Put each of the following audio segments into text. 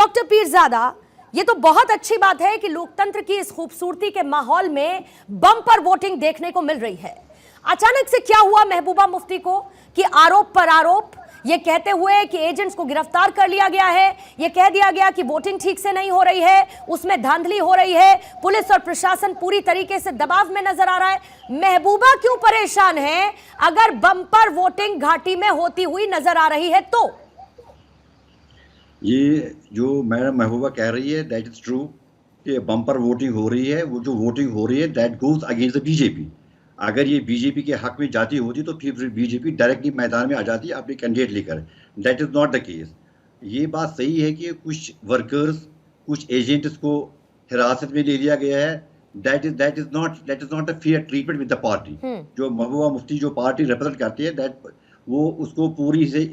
Doctor Pirzada, ये तो बहुत अच्छी बात है कि लोकतंत्र की इस खूबसूरती के माहौल में बम्पर वोटिंग देखने को मिल रही है। अचानक से क्या हुआ महबूबा मुफ्ती को कि आरोप पर आरोप, ये कहते हुए कि एजेंट्स को गिरफ्तार कर लिया गया है, ये कह दिया गया कि वोटिंग ठीक से नहीं हो रही है, उसमें धांधली हो रही है, पुलिस और प्रशासन पूरी तरीके से दबाव में नजर आ रहा है। महबूबा क्यों परेशान है अगर बम्पर वोटिंग घाटी में होती हुई नजर आ रही है? तो ये जो मैडम महबूबा कह रही है दैट इज ट्रू कि बम्पर वोटिंग हो रही है। वो जो वोटिंग हो रही है that goes against the BJP. अगर ये बीजेपी के हक में जाती होती तो फिर बीजेपी डायरेक्टली मैदान में आ जाती अपने कैंडिडेट लेकर। That is not the case. ये बात सही है कि कुछ वर्कर्स, कुछ एजेंट्स को हिरासत में ले लिया गया है। That is not a fair treatment with the party. जो महबूबा मुफ्ती जो पार्टी रिप्रेजेंट करती है दैट वो उसको पूरी से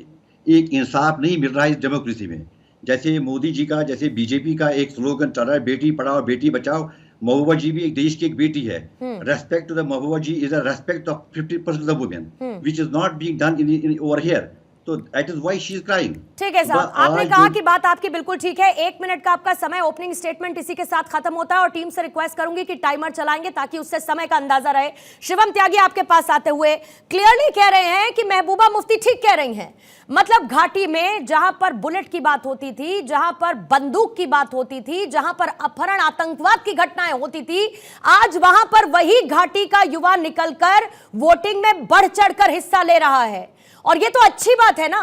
एक इंसाफ नहीं मिल रहा है इस डेमोक्रेसी में। जैसे मोदी जी का, जैसे बीजेपी का एक स्लोगन चल रहा है, बेटी पढ़ाओ बेटी बचाओ। महबूबा जी भी एक देश की एक बेटी है। Respect to the Mehbooba ji is a respect of 50% of the women which is not being done in over here. तो that is why she is crying. ठीक है साहब, आपने कहा कि बात आपकी बिल्कुल ठीक है। 1 मिनट का आपका समय, ओपनिंग स्टेटमेंट इसी के साथ खत्म होता है और टीम से रिक्वेस्ट करूंगी कि टाइमर चलाएंगे ताकि उससे समय का अंदाजा रहे। शिवम त्यागी आपके पास आते हुए क्लियरली कह रहे हैं कि महबूबा मुफ्ती ठीक कह रही हैं। मतलब घाटी में जहां पर बुलेट की बात होती थी, जहां पर बंदूक की बात होती थी, जहां पर अपहरण आतंकवाद की घटनाएं होती थी, आज वहां पर वही घाटी का युवा निकलकर वोटिंग में बढ़ चढ़कर हिस्सा ले रहा है। और ये तो अच्छी बात है ना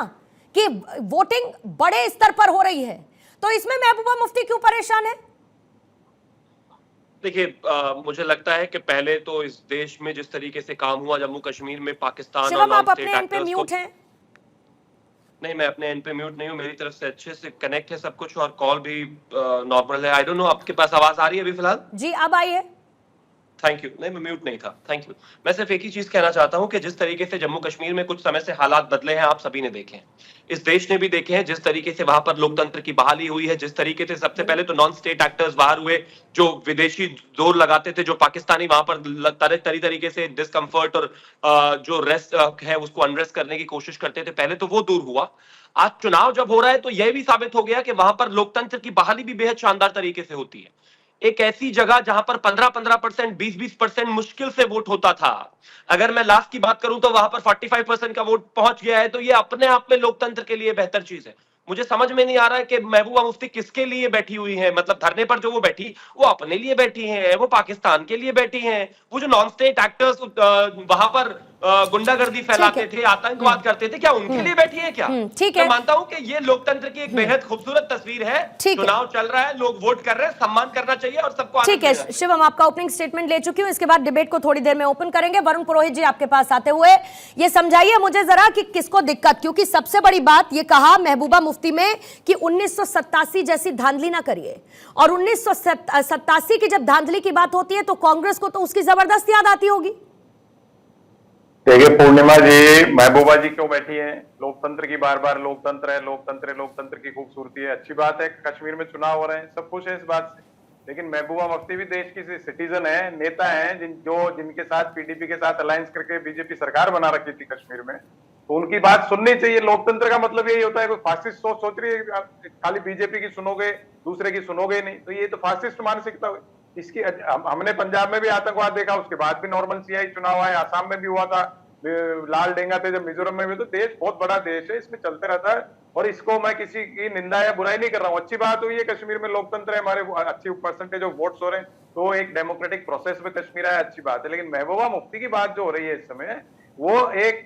कि वोटिंग बड़े स्तर पर हो रही है। तो इसमें महबूबा मुफ्ती क्यों परेशान है? देखिए, मुझे लगता है कि पहले तो इस देश में जिस तरीके से काम हुआ जम्मू कश्मीर में, पाकिस्तान और आप अपने एंड पे म्यूट हैं? नहीं, मैं अपने एंड पे म्यूट नहीं हूँ। मेरी तरफ से अच्छे से कनेक्ट है सब कुछ और कॉल भी नॉर्मल है। आई डोंट नो आपके पास आवाज आ रही है अभी फिलहाल? जी अब आई है। Thank you. नहीं, मैं म्यूट नहीं था। Thank you. मैं सिर्फ एक ही चीज कहना चाहता हूं कि जिस तरीके से जम्मू कश्मीर में कुछ समय से हालात बदले हैं, आप सभी ने देखे हैं, इस देश ने भी देखे हैं। जिस तरीके से वहां पर लोकतंत्र की बहाली हुई है, जिस तरीके से सबसे पहले तो नॉन स्टेट एक्टर्स बाहर हुए जो विदेशी जोर लगाते थे, जो पाकिस्तानी वहां पर तरीके से डिस्कम्फर्ट और जो रेस्ट है उसको अनरेस्ट करने की कोशिश करते थे, पहले तो वो दूर हुआ। आज चुनाव जब हो रहा है तो यह भी साबित हो गया कि वहां पर लोकतंत्र की बहाली भी बेहद शानदार तरीके से होती है। एक ऐसी जगह जहां पर 15% 20% मुश्किल से वोट होता था, अगर मैं लास्ट की बात करूं तो वहां पर 45% का वोट पहुंच गया है। तो ये अपने आप में लोकतंत्र के लिए बेहतर चीज है। मुझे समझ में नहीं आ रहा है कि महबूबा मुफ्ती किसके लिए बैठी हुई है। मतलब धरने पर जो वो बैठी, वो अपने लिए बैठी हैं, वो पाकिस्तान के लिए बैठी हैं। वो जो नॉन स्टेट एक्टर्स वहां पर गुंडागर्दी फैलाते थे, आतंकवाद करते थे, क्या उनके लिए बैठी है क्या? ठीक है, मैं मानता हूं कि ये लोकतंत्र की एक बेहद खूबसूरत तस्वीर है। चुनाव चल रहा है, लोग वोट कर रहे हैं, सम्मान करना चाहिए और सबको। ठीक है शिवम, आपका ओपनिंग स्टेटमेंट ले चुकी हूं, इसके बाद डिबेट को थोड़ी देर में ओपन करेंगे। वरुण पुरोहित जी आपके पास आते हुए ये समझाइए मुझे जरा कि किसको दिक्कत, क्योंकि सबसे बड़ी बात ये कहा महबूबा मुफ्ती में कि 1987 जैसी धांधली ना करिए। और 1987 की जब धांधली की बात होती है तो कांग्रेस को तो उसकी जबरदस्त याद आती होगी। देखिए पूर्णिमा जी, महबूबा जी क्यों बैठी हैं? लोकतंत्र की बार बार लोकतंत्र है, लोकतंत्र है, लोकतंत्र की खूबसूरती है, अच्छी बात है। कश्मीर में चुनाव हो रहे हैं, सब खुश है इस बात से। लेकिन महबूबा मुफ्ती भी देश की सिटीजन है, नेता है, जिनके साथ पीडीपी के साथ अलायंस करके बीजेपी सरकार बना रखी थी कश्मीर में। तो उनकी बात सुननी चाहिए। लोकतंत्र का मतलब यही होता है, कोई फासिस्ट सोच रही है खाली बीजेपी की सुनोगे, दूसरे की सुनोगे नहीं, तो ये तो फासिस्ट मानसिकता हुई। इसकी हमने पंजाब में भी आतंकवाद देखा, उसके बाद भी नॉर्मल सीआई चुनाव आए, आसाम में भी हुआ था, लाल डेंगा थे जब मिजोरम में भी। तो देश बहुत बड़ा देश है, इसमें चलते रहता है। और इसको मैं किसी की निंदा या बुराई नहीं कर रहा हूँ। अच्छी बात हुई है, कश्मीर में लोकतंत्र है, हमारे अच्छी परसेंटेज ऑफ वोट्स हो रहे हैं, तो एक डेमोक्रेटिक प्रोसेस में कश्मीर आया, अच्छी बात है। लेकिन महबूबा मुफ्ती की बात जो हो रही है इस समय, वो एक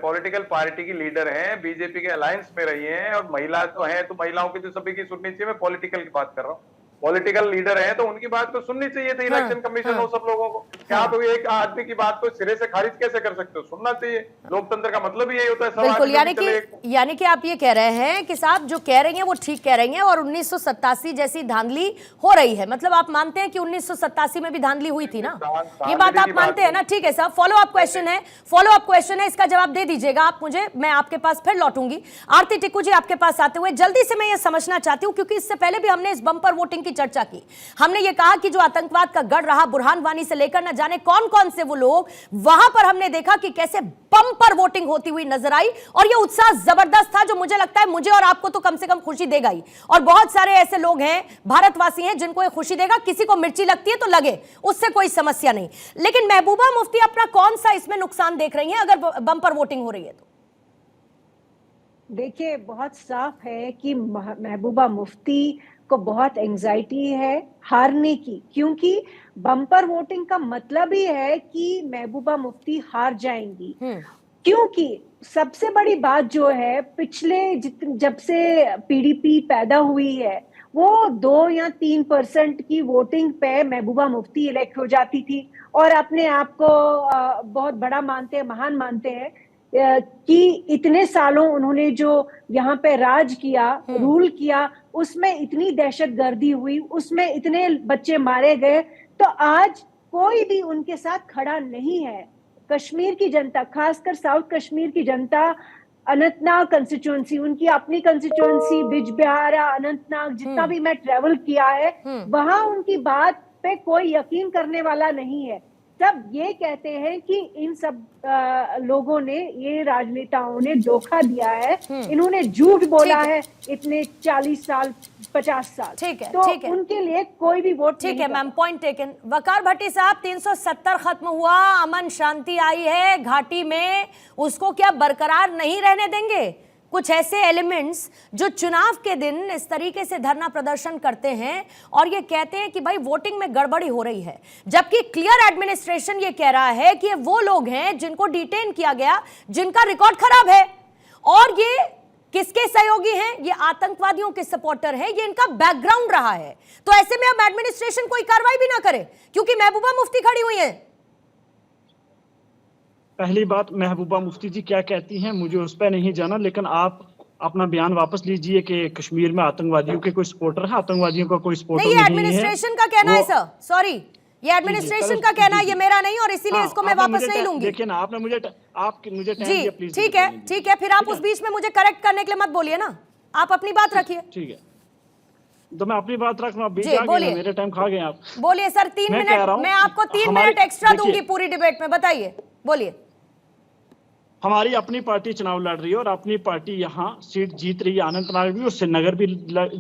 पॉलिटिकल पार्टी की लीडर हैं, बीजेपी के अलायंस में रही हैं, और महिला तो है, तो महिलाओं की तो सभी की सुननी चाहिए। मैं पॉलिटिकल की बात कर रहा हूँ, पॉलिटिकल लीडर है तो उनकी बात तो सुननी चाहिए थी। इलेक्शन कमीशन हो सब लोगों को, क्या आप एक आदमी की बात को सिरे से खारिज कैसे कर सकते हो? सुनना चाहिए। लोकतंत्र का मतलब ही यही होता है। बिल्कुल, यानी कि आप ये कह रहे हैं कि साहब जो कह रही हैं वो ठीक कह रही हैं और 1987 जैसी धांधली हो रही है। मतलब आप मानते हैं कि 1987 में भी धांधली हुई थी ना, ये बात आप मानते हैं ना? ठीक है साहब, फॉलो अप क्वेश्चन है, इसका जवाब दे दीजिएगा आप मुझे, मैं आपके पास फिर लौटूंगी। आरती टिक्कू जी आपके पास आते हुए जल्दी से मैं ये समझना चाहती हूँ, क्योंकि इससे पहले भी हमने इस बम्पर वोटिंग की चर्चा की। हमने ये कहा कि जो आतंकवाद का गढ़ रहा बुरहान वानी से लेकर न जाने कौन कौन से वो लोग, वहां पर हमने देखा कि कैसे बम पर वोटिंग होती हुई नजर आई और ये उत्साह जबरदस्त था, जो मुझे लगता है मुझे और आपको तो कम से कम खुशी देगा ही। और बहुत सारे ऐसे लोग हैं, भारतवासी हैं, जिनको ये खुशी देगा। किसी को मिर्ची लगती है तो लगे, उससे कोई समस्या नहीं। लेकिन महबूबा मुफ्ती अपना कौन सा इसमें नुकसान देख रही हैं अगर बम पर वोटिंग हो रही है तो? देखिए, बहुत साफ है कि महबूबा मुफ्ती को बहुत एंजाइटी है हारने की, क्योंकि बम्पर वोटिंग का मतलब ही है कि महबूबा मुफ्ती हार जाएंगी। क्योंकि सबसे बड़ी बात जो है, पिछले जब से पीडीपी पैदा हुई है, वो 2 या 3% की वोटिंग पे महबूबा मुफ्ती इलेक्ट हो जाती थी और अपने आप को बहुत बड़ा मानते हैं, महान मानते हैं कि इतने सालों उन्होंने जो यहाँ पे राज किया, रूल किया, उसमें इतनी दहशतगर्दी हुई, उसमें इतने बच्चे मारे गए, तो आज कोई भी उनके साथ खड़ा नहीं है। कश्मीर की जनता, खासकर साउथ कश्मीर की जनता, अनंतनाग कंस्टिट्यूएंसी, उनकी अपनी कंस्टिट्यूएंसी, बिजबिहारा, अनंतनाग, जितना भी मैं ट्रेवल किया है, वहां उनकी बात पे कोई यकीन करने वाला नहीं है। सब ये कहते हैं कि इन सब लोगों ने, ये राजनेताओं ने धोखा दिया है, इन्होंने झूठ बोला है इतने 40 साल 50 साल। ठीक है, तो ठीक है, उनके लिए कोई भी वोट ठीक है मैम, पॉइंट टेकन। वकार भट्टी साहब, 370 खत्म हुआ, अमन शांति आई है घाटी में, उसको क्या बरकरार नहीं रहने देंगे? कुछ ऐसे एलिमेंट्स जो चुनाव के दिन इस तरीके से धरना प्रदर्शन करते हैं और ये कहते हैं कि भाई वोटिंग में गड़बड़ी हो रही है, जबकि क्लियर एडमिनिस्ट्रेशन ये कह रहा है कि ये वो लोग हैं जिनको डिटेन किया गया, जिनका रिकॉर्ड खराब है और ये किसके सहयोगी हैं? ये आतंकवादियों के सपोर्टर हैं, ये इनका बैकग्राउंड रहा है। तो ऐसे में अब एडमिनिस्ट्रेशन कोई कार्रवाई भी ना करे क्योंकि महबूबा मुफ्ती खड़ी हुई है। पहली बात, महबूबा मुफ्ती जी क्या कहती हैं मुझे उस पर नहीं जाना, लेकिन आप अपना बयान वापस लीजिए कि कश्मीर में आतंकवादियों के कोई सपोर्टर है। आतंकवादियों का कोई सपोर्टर नहीं है। एडमिनिस्ट्रेशन का कहना है सर, सॉरी, ये एडमिनिस्ट्रेशन का कहना है, ये मेरा नहीं, और इसीलिए इसको मैं वापस नहीं लूंगी। देखिए ना, आपने मुझे टाइम दिया, प्लीज। ठीक है, ठीक है, फिर आप उस बीच में मुझे करेक्ट करने के लिए मत बोलिए ना, आप अपनी बात रखिए। ठीक है, तो मैं अपनी बात रख रहा हूँ, मेरे टाइम खा गए आप। बोलिए सर, 3 मिनट, मैं आपको 3 मिनट एक्स्ट्रा दूंगी पूरी डिबेट में, बताइए, बोलिए। हमारी अपनी पार्टी चुनाव लड़ रही है और अपनी पार्टी यहाँ सीट जीत रही है, अनंतनाग भी और श्रीनगर भी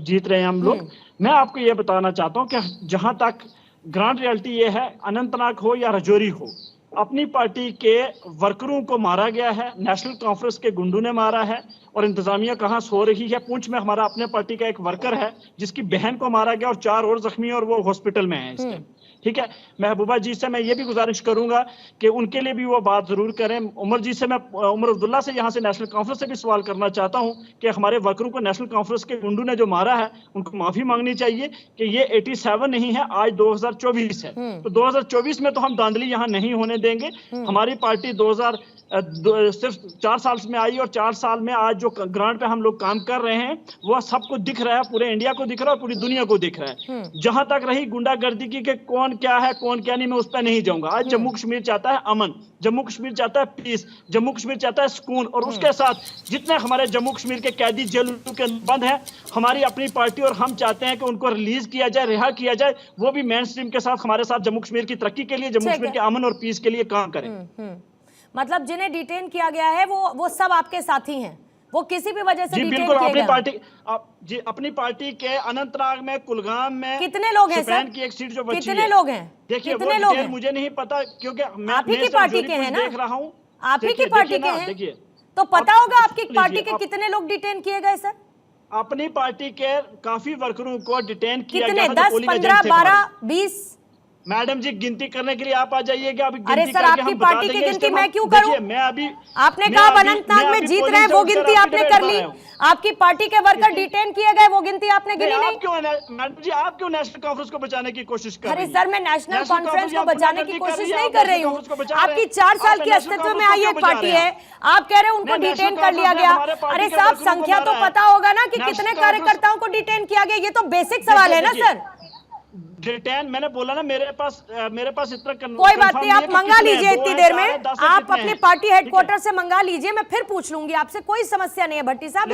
जीत रहे हैं हम लोग। मैं आपको ये बताना चाहता हूँ कि जहां तक ग्राउंड रियलिटी ये है, अनंतनाग हो या राजौरी हो, अपनी पार्टी के वर्करों को मारा गया है, नेशनल कॉन्फ्रेंस के गुंडों ने मारा है और इंतजामिया कहाँ सो रही है। पुंछ में हमारा अपने पार्टी का एक वर्कर है जिसकी बहन को मारा गया और 4 और जख्मी और वो हॉस्पिटल में है इस टाइम। ठीक है, महबूबा जी से मैं ये भी गुजारिश करूंगा कि उनके लिए भी वो बात जरूर करें। उमर जी से, मैं उमर अब्दुल्ला से यहाँ से नेशनल कॉन्फ्रेंस से भी सवाल करना चाहता हूँ कि हमारे वर्करों को नेशनल कॉन्फ्रेंस के गुंडों ने जो मारा है उनको माफी मांगनी चाहिए कि ये 87 नहीं है, आज 2024 है। तो 2024 में तो हम धांधली यहाँ नहीं होने देंगे। हमारी पार्टी सिर्फ 4 साल में आई और 4 साल में आज जो ग्राउंड पे हम लोग काम कर रहे हैं वो सबको दिख रहा है, पूरे इंडिया को दिख रहा है और पूरी दुनिया को दिख रहा है। जहां तक रही गुंडागर्दी की कि कौन क्या है कौन क्या नहीं, मैं उस पर नहीं जाऊंगा। आज जम्मू कश्मीर चाहता है अमन, जम्मू कश्मीर चाहता है पीस, जम्मू कश्मीर चाहता है सुकून, और उसके साथ जितने हमारे जम्मू कश्मीर के कैदी जेलों के बंद है, हमारी अपनी पार्टी और हम चाहते हैं कि उनको रिलीज किया जाए, रिहा किया जाए, वो भी मेन स्ट्रीम के साथ हमारे साथ जम्मू कश्मीर की तरक्की के लिए, जम्मू कश्मीर के अमन और पीस के लिए काम करें। मतलब जिन्हें डिटेन किया गया है वो सब आपके साथी हैं, वो किसी भी वजह से जी डिटेन बिल्कुल, किए अपनी गए। पार्टी जी अपनी पार्टी के अनंतनाग में, कुलगाम में कितने लोग हैं सर? की एक सीट जो बची कितने लोग हैं? देखिए कितने लोग हैं? मुझे नहीं पता क्योंकि आप ही की पार्टी के हैं ना, देख रहा हूँ, आप ही की पार्टी के हैं, देखिए तो पता होगा आपकी पार्टी के कितने लोग डिटेन किए गए सर? अपनी पार्टी के काफी वर्करों को डिटेन किया कितने? गया। 10, 15, 12, 20? मैडम जी गिनती करने के लिए आप आ जाइएगा। अभी अरे सर, आपकी पार्टी की गिनती मैं क्यों करूं? मैं अभी, आपने कहा अनंतनाग में जीत रहे हैं, वो गिनती आपने कर ली। आपकी पार्टी के वर्कर डिटेन किए गए, वो गिनती आपने गिनी नहीं। मैडम जी आप क्यों नेशनल कॉन्फ्रेंस को बचाने की कोशिश कर रही हैं? अरे सर, मैं नेशनल कॉन्फ्रेंस को बचाने की कोशिश नहीं कर रही हूँ। आपकी 4 साल की अस्तित्व में आई एक पार्टी है, आप कह रहे हैं उनको डिटेन कर लिया गया। अरे साहब, संख्या तो पता होगा ना कि कितने कार्यकर्ताओं को डिटेन किया गया, ये तो बेसिक सवाल है ना सर। डिटेन मैंने बोला ना, मेरे पास इतना कोई बात नहीं, आप मंगा लीजिए इतनी देर में, आप अपने पार्टी हेडक्वार्टर से मंगा लीजिए, मैं फिर पूछ लूंगी आपसे, कोई समस्या नहीं है भट्टी साहब।